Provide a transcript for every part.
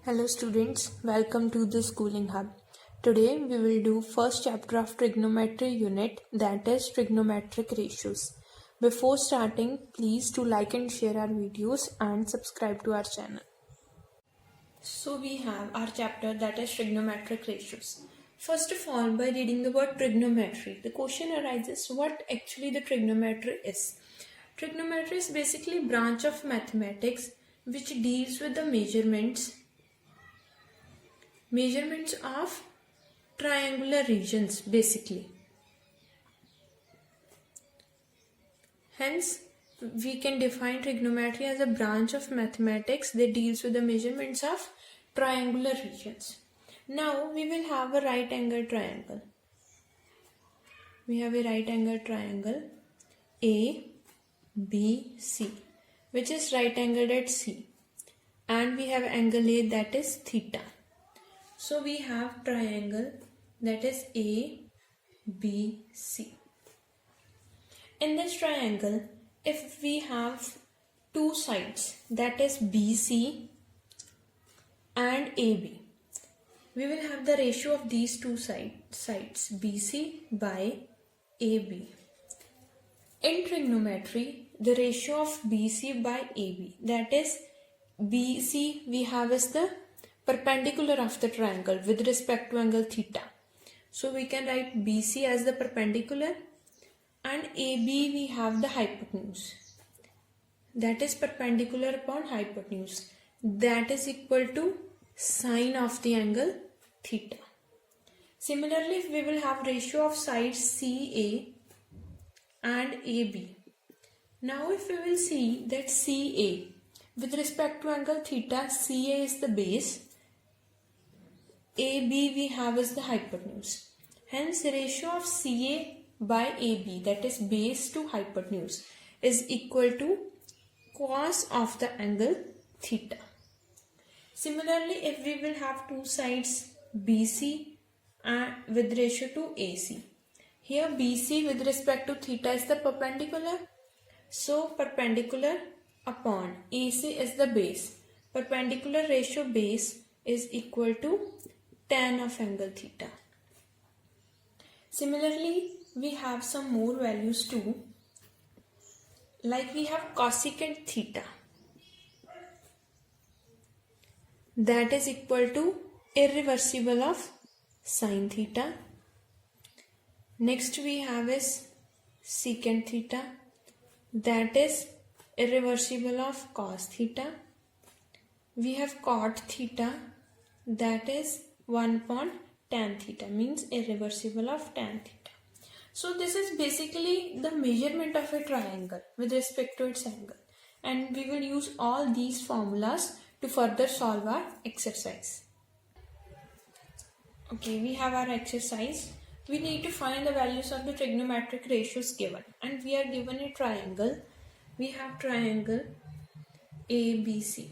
Hello students, welcome to the Schooling Hub. Today we will do first chapter of trigonometry unit, that is trigonometric ratios. Before starting, please do like and share our videos and subscribe to our channel. So we have our chapter, that is trigonometric ratios. First of all, by reading the word trigonometry, the question arises what actually the trigonometry is. Trigonometry is basically a branch of mathematics which deals with the measurements of triangular regions basically. Hence, we can define trigonometry as a branch of mathematics that deals with the measurements of triangular regions. Now, we will have a right angle triangle. We have a right angle triangle ABC, which is right angled at C. And we have angle A, that is theta. So we have triangle that is ABC. In this triangle, if we have two sides, that is BC and AB, we will have the ratio of these two sides BC by AB. In trigonometry, the ratio of BC by AB, that is BC we have is the perpendicular of the triangle with respect to angle theta. So we can write BC as the perpendicular and AB we have the hypotenuse. That is perpendicular upon hypotenuse. That is equal to sine of the angle theta. Similarly, we will have ratio of sides CA and AB. Now if we will see that CA with respect to angle theta, CA is the base, AB we have as the hypotenuse. Hence ratio of CA by AB, that is base to hypotenuse, is equal to cos of the angle theta. Similarly, if we will have two sides BC and with ratio to AC. Here BC with respect to theta is the perpendicular. So perpendicular upon AC is the base. Perpendicular ratio base is equal to tan of angle theta. Similarly, we have some more values too. Like we have cosecant theta. That is equal to irreversible of sin theta. Next we have is secant theta. That is irreversible of cos theta. We have cot theta. That is 1 upon tan theta, means irreversible of tan theta. So this is basically the measurement of a triangle with respect to its angle. And we will use all these formulas to further solve our exercise. Okay, we have our exercise. We need to find the values of the trigonometric ratios given. And we are given a triangle. We have triangle ABC.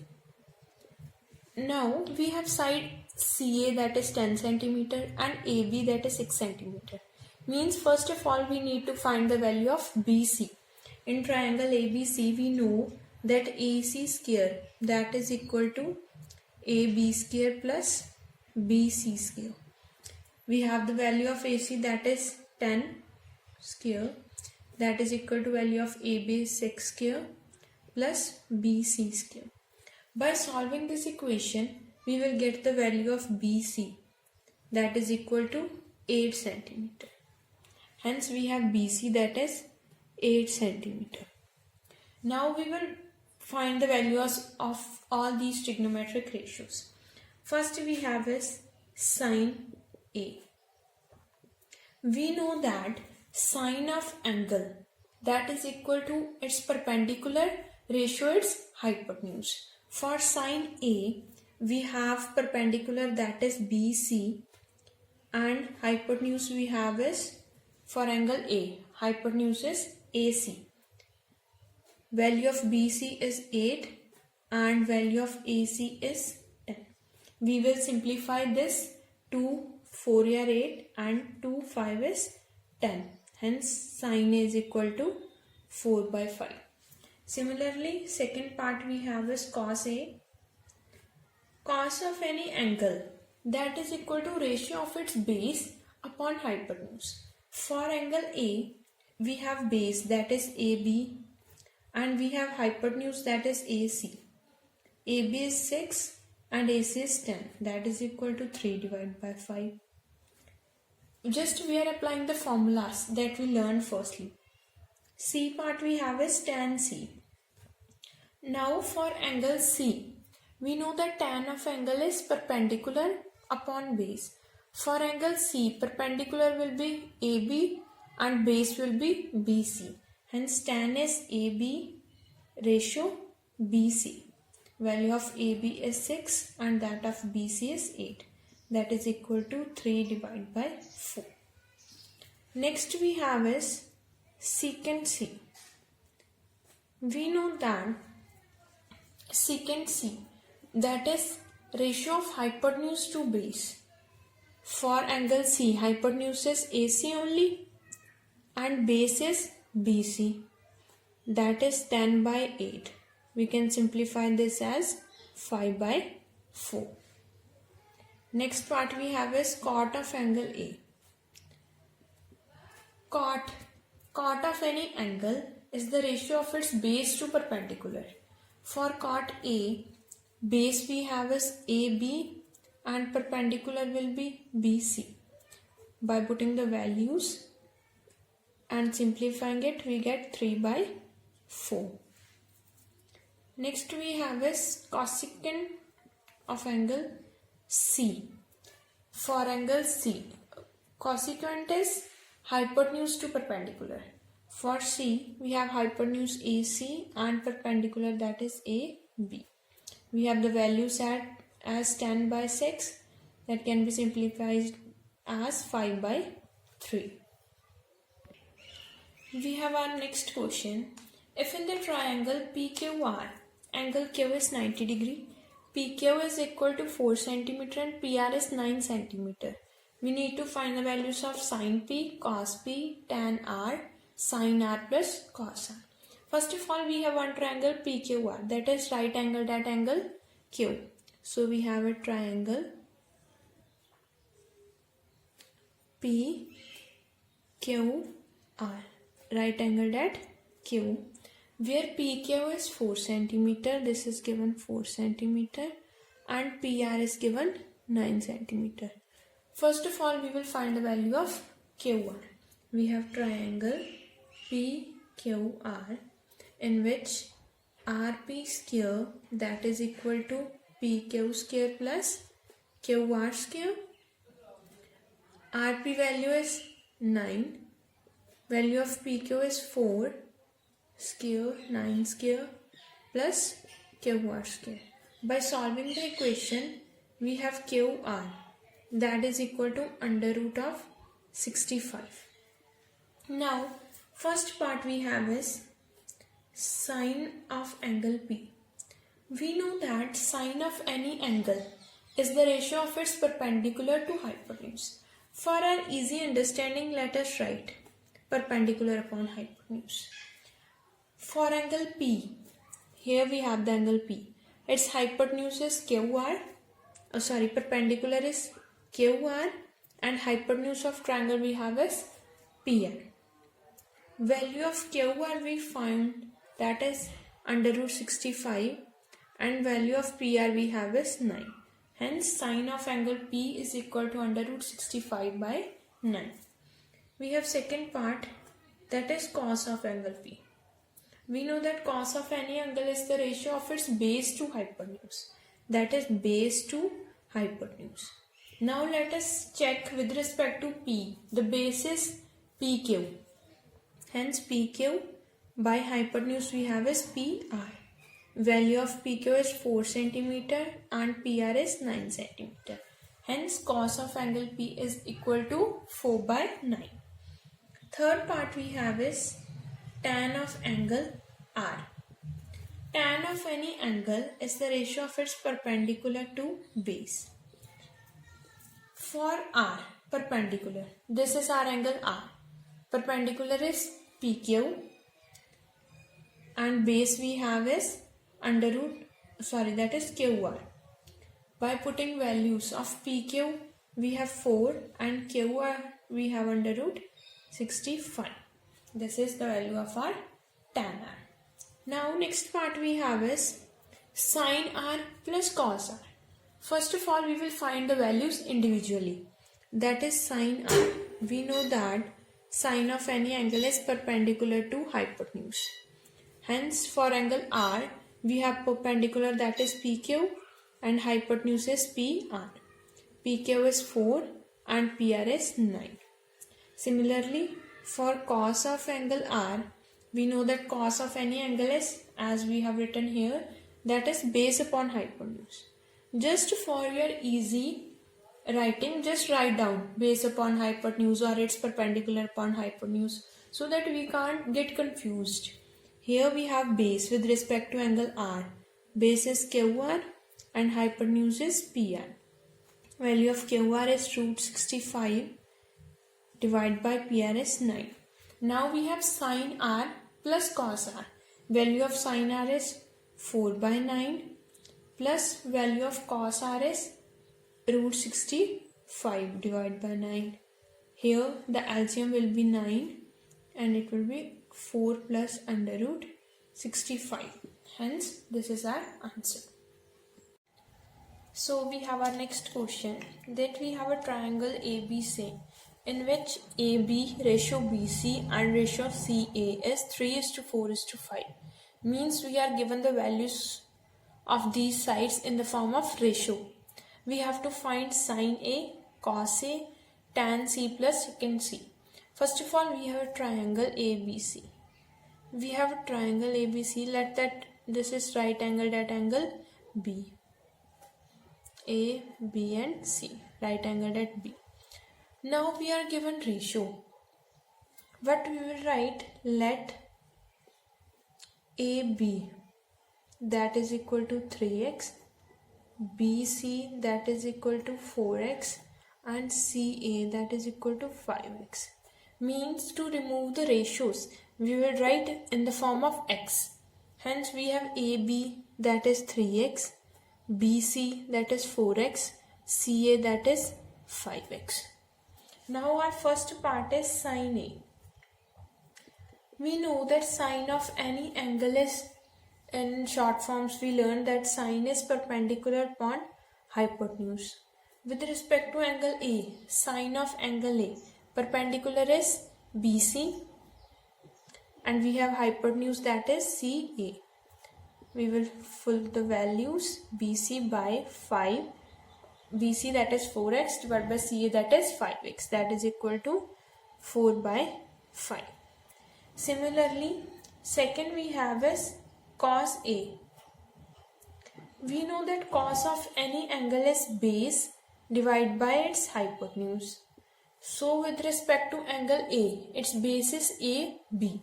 Now we have side CA that is 10 cm and AB that is 6 cm. Means first of all we need to find the value of BC. In triangle ABC we know that AC square that is equal to AB square plus BC square. We have the value of AC that is 10 square that is equal to value of AB 6 square plus BC square. By solving this equation, we will get the value of BC that is equal to 8 cm. Hence, we have BC that is 8 cm. Now, we will find the values of all these trigonometric ratios. First, we have is sine A. We know that sine of angle that is equal to its perpendicular ratio its hypotenuse. For sine A, we have perpendicular that is BC and hypotenuse we have is for angle A. Hypotenuse is AC. Value of BC is 8 and value of AC is 10. We will simplify this. 2 4 are 8 and 2 5 is 10. Hence sine A is equal to 4 by 5. Similarly, second part we have is cos A. cos of any angle that is equal to ratio of its base upon hypotenuse. For angle A, we have base that is AB and we have hypotenuse that is AC. AB is 6 and AC is 10, that is equal to 3 divided by 5. Just we are applying the formulas that we learned firstly. C part we have is tan C. Now for angle C, we know that tan of angle is perpendicular upon base. For angle C, perpendicular will be AB and base will be BC. Hence tan is AB ratio BC. Value of AB is 6 and that of BC is 8. That is equal to 3 divided by 4. Next we have is secant C. We know that secant C, that is ratio of hypotenuse to base. For angle C, hypotenuse is AC only and base is BC. That is 10 by 8. We can simplify this as 5 by 4. Next part we have is cot of angle A. Cot of any angle is the ratio of its base to perpendicular. For cot A, base we have is AB and perpendicular will be BC. By putting the values and simplifying it, we get 3 by 4. Next we have is cosecant of angle C. For angle C, cosecant is hypotenuse to perpendicular. For C, we have hypotenuse AC and perpendicular that is AB. We have the values as 10 by 6, that can be simplified as 5 by 3. We have our next question. If in the triangle PQR, angle Q is 90 degree, PQ is equal to 4 cm and PR is 9 cm. We need to find the values of sin P, cos P, tan R, sin R plus cos R. First of all, we have one triangle PQR, that is right angled at angle Q. So we have a triangle PQR, right angled at Q, where PQ is 4 cm, this is given 4 cm, and PR is given 9 cm. First of all, we will find the value of QR. We have triangle PQR in which RP square, that is equal to PQ square plus QR square. RP value is 9. Value of PQ is 4 square, 9 square plus QR square. By solving the equation, we have QR, that is equal to under root of 65. Now, first part we have is sine of angle P. We know that sine of any angle is the ratio of its perpendicular to hypotenuse. For our easy understanding, let us write perpendicular upon hypotenuse. For angle P, here we have the angle P. Its hypotenuse is perpendicular is QR and hypotenuse of triangle we have is PR. Value of QR we find, that is under root 65, and value of PR we have is 9. Hence sine of angle P is equal to under root 65 by 9. We have second part, that is cos of angle P. We know that cos of any angle is the ratio of its base to hypotenuse, that is base to hypotenuse. Now let us check with respect to P. The base is PQ. Hence PQ by hypotenuse we have is PR. Value of PQ is 4 cm and PR is 9 cm. Hence cos of angle P is equal to 4 by 9. Third part we have is tan of angle R. Tan of any angle is the ratio of its perpendicular to base. For R, perpendicular, this is our angle R. Perpendicular is PQ and base we have is that is QR. By putting values of PQ, we have 4 and QR we have under root 65. This is the value of our tan R. Now next part we have is sin R plus cos R. First of all, we will find the values individually. That is sin R. We know that sine of any angle is perpendicular to hypotenuse. Hence, for angle R, we have perpendicular, that is PQ, and hypotenuse is PR. PQ is 4 and PR is 9. Similarly, for cos of angle R, we know that cos of any angle is, as we have written here, that is base upon hypotenuse. Just for your easy writing, just write down base upon hypotenuse or it's perpendicular upon hypotenuse so that we can't get confused. Here we have base with respect to angle R. Base is QR and hypotenuse is PR. Value of QR is root 65 divided by PR is 9. Now we have sin R plus cos R. Value of sin R is 4 by 9 plus value of cos R is root 65 divided by 9. Here the LCM will be 9 and it will be 4 plus under root 65. Hence this is our answer. So we have our next question, that we have a triangle ABC in which AB ratio BC and ratio CA is 3:4:5. Means we are given the values of these sides in the form of ratio. We have to find sin A, cos A, tan C plus secant C. First of all, we have a triangle ABC. We have a triangle ABC. Let that this is right angled at angle B. A, B and C. Right angled at B. Now we are given ratio. What we will write? Let AB that is equal to 3x, BC that is equal to 4x and CA that is equal to 5x. Means to remove the ratios, we will write in the form of x. Hence we have AB that is 3x, BC that is 4x, CA that is 5x. Now our first part is sin A. We know that sine of any angle is, in short forms we learned that sine is perpendicular upon hypotenuse. With respect to angle A, sine of angle A perpendicular is BC and we have hypotenuse that is CA. We will fill the values BC by 5. BC that is 4x divided by CA that is 5x, that is equal to 4 by 5. Similarly, second we have is cos A. We know that cos of any angle is base divided by its hypotenuse. So with respect to angle A, its base is AB.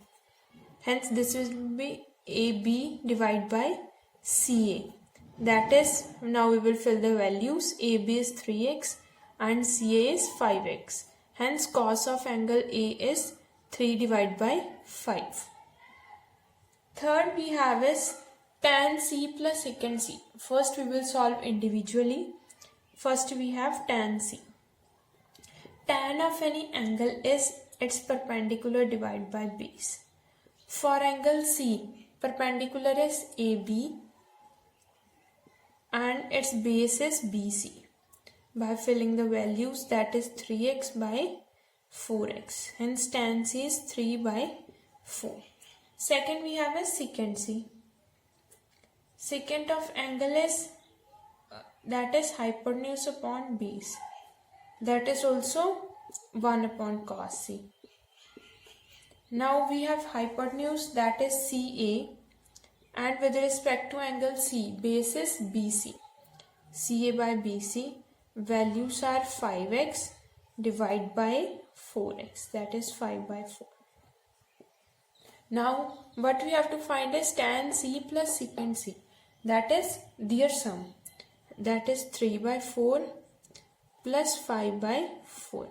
Hence this will be AB divided by CA. That is, now we will fill the values. AB is 3x and CA is 5x. Hence cos of angle A is 3 divided by 5. Third we have is tan C plus secant C. First we will solve individually. First we have tan C. Tan of any angle is its perpendicular divided by base. For angle C, perpendicular is AB and its base is BC. By filling the values, that is 3x by 4x. Hence tan C is 3 by 4. Second we have a secant C. Secant of angle is that is hypotenuse upon base. That is also 1 upon cos C. Now we have hypotenuse that is CA and with respect to angle C, base is BC. CA by BC, values are 5x divided by 4x, that is 5 by 4. Now what we have to find is tan C plus secant C, that is their sum, that is 3 by 4 plus 5 by 4.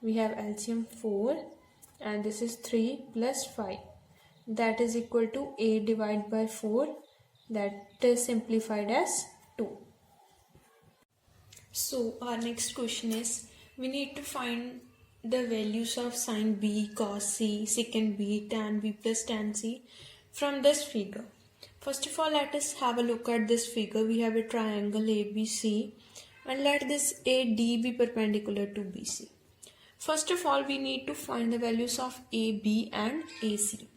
We have LCM 4 and this is 3 plus 5, that is equal to 8 divided by 4, that is simplified as 2. So our next question is, we need to find the values of sine B, cos C, secant B, tan B plus tan C from this figure. First of all, let us have a look at this figure. We have a triangle ABC and let this AD be perpendicular to BC. First of all, we need to find the values of AB and AC.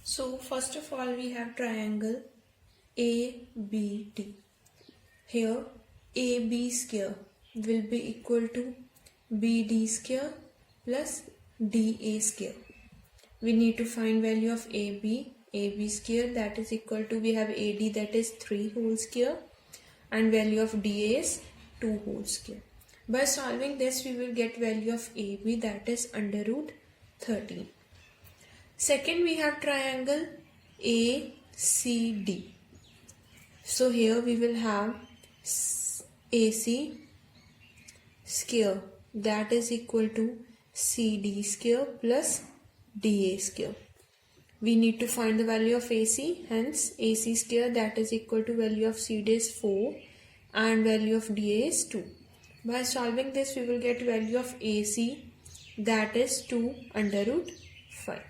So first of all, we have triangle ABD. Here AB square will be equal to BD square plus DA square. We need to find value of AB square, that is equal to, we have AD, that is 3 whole square, and value of DA is 2 whole square. By solving this, we will get value of AB, that is under root 13. Second, we have triangle ACD. So here we will have AC square, that is equal to CD square plus DA square. We need to find the value of AC, hence AC square, that is equal to value of CD is 4 and value of DA is 2. By solving this, we will get value of AC, that is 2 under root 5.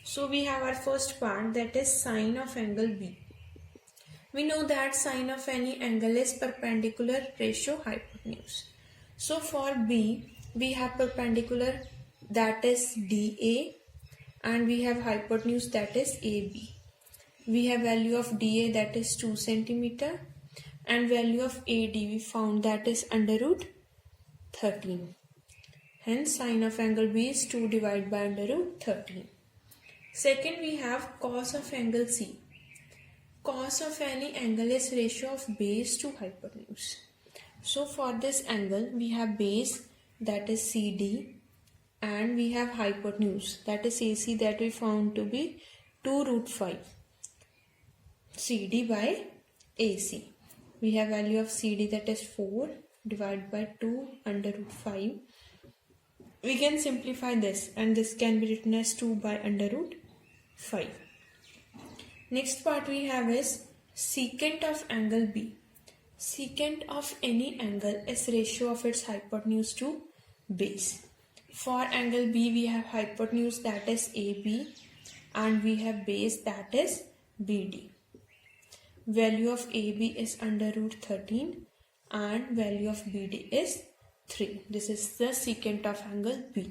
So we have our first part, that is sine of angle B. We know that sine of any angle is perpendicular ratio hypotenuse. So for B, we have perpendicular, that is DA, and we have hypotenuse, that is AB. We have value of DA, that is 2 cm, and value of AD we found, that is under root 13. Hence sine of angle B is 2 divided by under root 13. Second, we have cos of angle C. Cos of any angle is ratio of base to hypotenuse. So for this angle, we have base, that is CD, and we have hypotenuse, that is AC, that we found to be 2 root 5 CD by AC. We have value of CD, that is 4 divided by 2 under root 5. We can simplify this and this can be written as 2 by under root 5. Next part we have is secant of angle B. Secant of any angle is ratio of its hypotenuse to base. For angle B, we have hypotenuse, that is AB, and we have base, that is BD. Value of AB is under root 13 and value of BD is 3. This is the secant of angle B.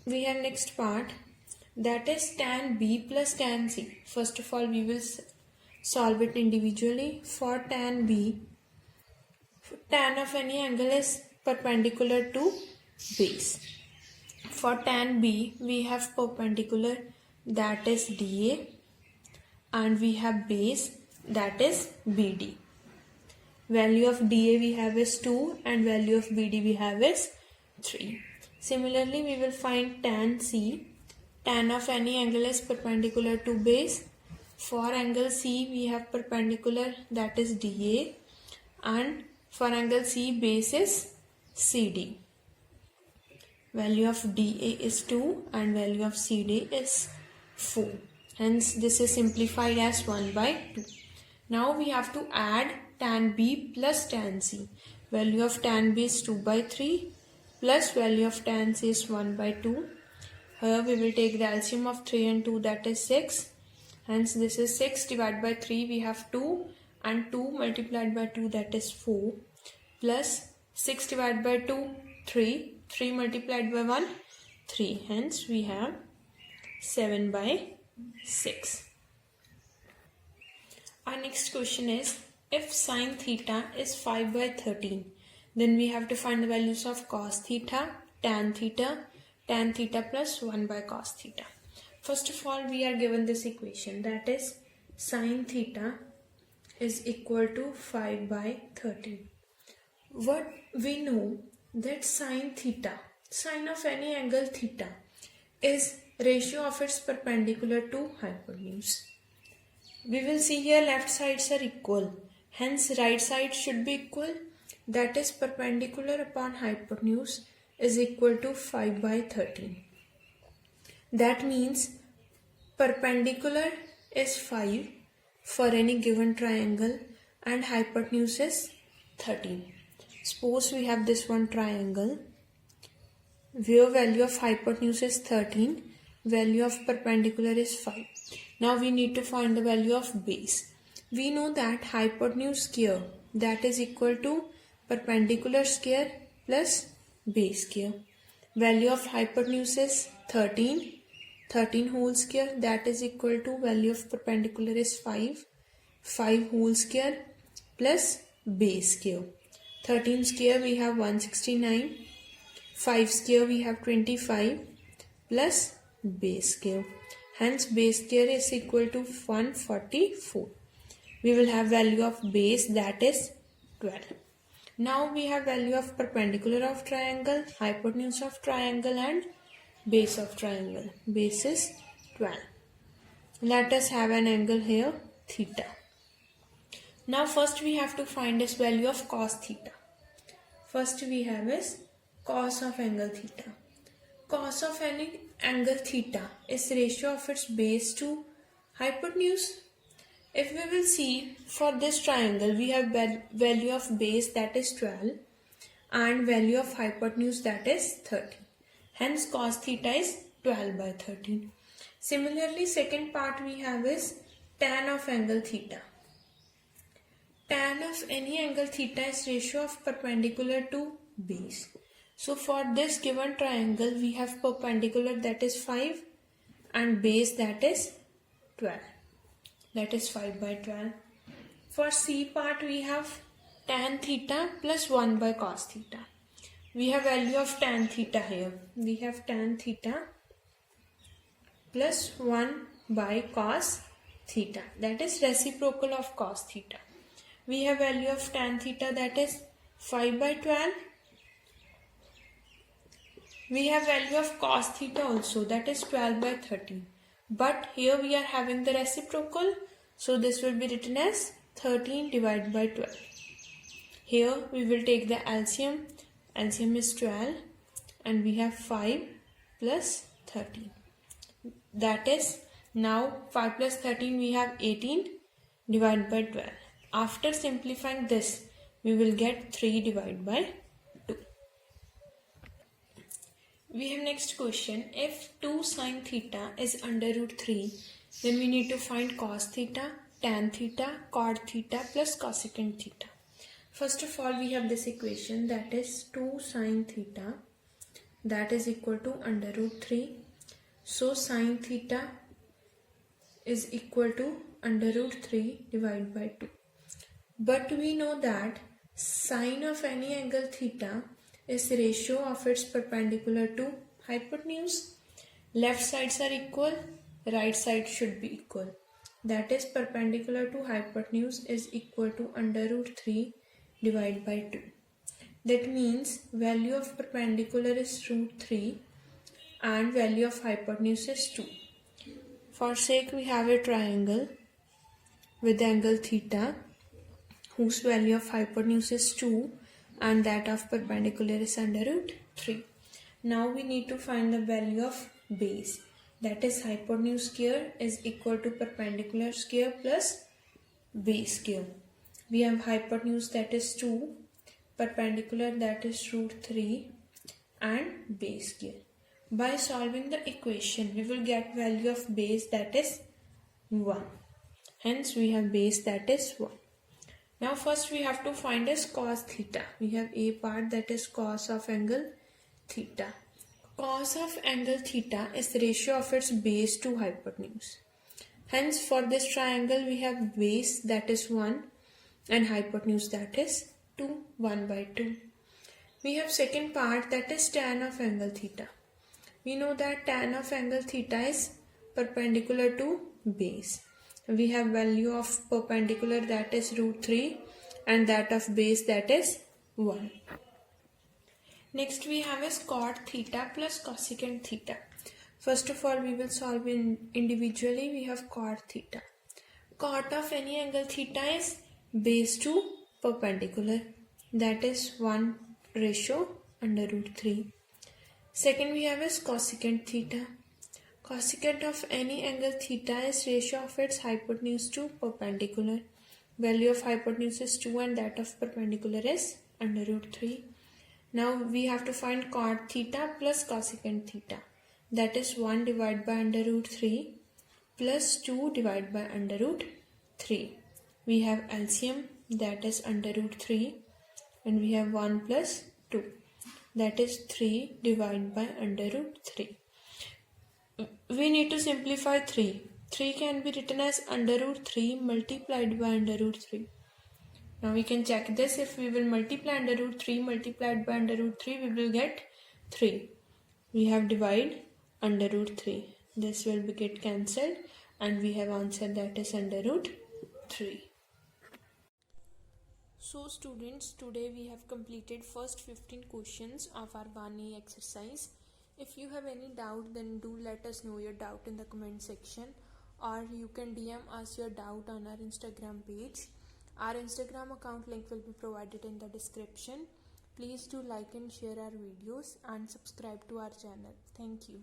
We have next part, that is tan B plus tan C. First of all, we will solve it individually. For tan B, tan of any angle is perpendicular to base. For tan B, we have perpendicular, that is DA, and we have base, that is BD. Value of DA we have is 2 and value of BD we have is 3. Similarly, we will find tan C. Tan of any angle is perpendicular to base. For angle C, we have perpendicular, that is DA, and for angle C, base is CD. Value of DA is 2 and value of CD is 4. Hence, this is simplified as 1 by 2. Now we have to add tan B plus tan C. Value of tan B is 2 by 3 plus value of tan C is 1 by 2. Here we will take the LCM of 3 and 2, that is 6. Hence this is 6 divided by 3, we have 2, and 2 multiplied by 2, that is 4, plus 6 divided by 2, 3, 3 multiplied by 1, 3. Hence we have 7 by 6. Our next question is, if sine theta is 5 by 13, then we have to find the values of cos theta, tan theta plus 1 by cos theta. First of all, we are given this equation, that is sine theta is equal to 5 by 13. What we know that sine theta, sine of any angle theta, is ratio of its perpendicular to hypotenuse. We will see here left sides are equal, hence right side should be equal, that is perpendicular upon hypotenuse is equal to 5 by 13. That means perpendicular is 5 for any given triangle, and hypotenuse is 13. Suppose we have this one triangle where value of hypotenuse is 13, value of perpendicular is 5. Now we need to find the value of base. We know that hypotenuse square, that is equal to perpendicular square plus base square. Value of hypotenuse is 13. 13 whole square, that is equal to value of perpendicular is 5. 5 whole square plus base square. 13 square we have 169. 5 square we have 25 plus base square. Hence base square is equal to 144. We will have value of base, that is 12. Now we have value of perpendicular of triangle, hypotenuse of triangle and base of triangle. Base is 12. Let us have an angle here, theta. Now first we have to find this value of cos theta. First we have is cos of angle theta. Cos of any angle theta is ratio of its base to hypotenuse. If we will see for this triangle, we have value of base, that is 12, and value of hypotenuse, that is 13. Hence cos theta is 12 by 13. Similarly, second part we have is tan of angle theta. Tan of any angle theta is ratio of perpendicular to base. So for this given triangle, we have perpendicular, that is 5, and base, that is 12. That is 5 by 12. For C part, we have tan theta plus 1 by cos theta. We have value of tan theta here. We have tan theta plus 1 by cos theta. That is reciprocal of cos theta. We have value of tan theta, that is 5 by 12. We have value of cos theta also, that is 12 by 13. But here we are having the reciprocal, so this will be written as 13 divided by 12. Here we will take the LCM. LCM is 12 and we have 5 plus 13. That is, now 5 plus 13 we have 18 divided by 12. After simplifying this, we will get 3 divided by 2. We have next question. If 2 sin theta is under root 3, then we need to find cos theta, tan theta, cot theta plus cosecant theta. First of all, we have this equation, that is 2 sin theta, that is equal to under root 3. So sin theta is equal to under root 3 divided by 2. But we know that sine of any angle theta is the ratio of its perpendicular to hypotenuse. Left sides are equal, right side should be equal. That is, perpendicular to hypotenuse is equal to under root 3 divided by 2. That means value of perpendicular is root 3 and value of hypotenuse is 2. For sake, we have a triangle with angle theta whose value of hypotenuse is 2 and that of perpendicular is under root 3. Now we need to find the value of base. That is, hypotenuse square is equal to perpendicular square plus base square. We have hypotenuse, that is 2, perpendicular, that is root 3, and base square. By solving the equation, we will get value of base, that is 1. Hence we have base, that is 1. Now first we have to find is cos theta. We have a part, that is cos of angle theta. Cos of angle theta is the ratio of its base to hypotenuse. Hence for this triangle we have base, that is 1, and hypotenuse, that is 2, 1 by 2. We have second part, that is tan of angle theta. We know that tan of angle theta is perpendicular to base. We have value of perpendicular, that is root 3, and that of base, that is 1. Next we have is cot theta plus cosecant theta. First of all, we will solve individually. We have cot theta. Cot of any angle theta is base to perpendicular, that is 1 ratio under root 3. Second we have is cosecant theta. Cosecant of any angle theta is ratio of its hypotenuse to perpendicular, Value of hypotenuse is 2 and that of perpendicular is under root 3. Now we have to find cot theta plus cosecant theta. That is 1 divided by under root 3 plus 2 divided by under root 3. We have LCM, that is under root 3, and we have 1 plus 2, that is 3 divided by under root 3. We need to simplify 3. 3 can be written as under root 3 multiplied by under root 3. Now we can check this. If we will multiply under root 3 multiplied by under root 3, we will get 3. We have divided under root 3. This will be get cancelled and we have answer, that is under root 3. So students, today we have completed first 15 questions of our 1A exercise. If you have any doubt, then do let us know your doubt in the comment section, or you can DM us your doubt on our Instagram page. Our Instagram account link will be provided in the description. Please do like and share our videos and subscribe to our channel. Thank you.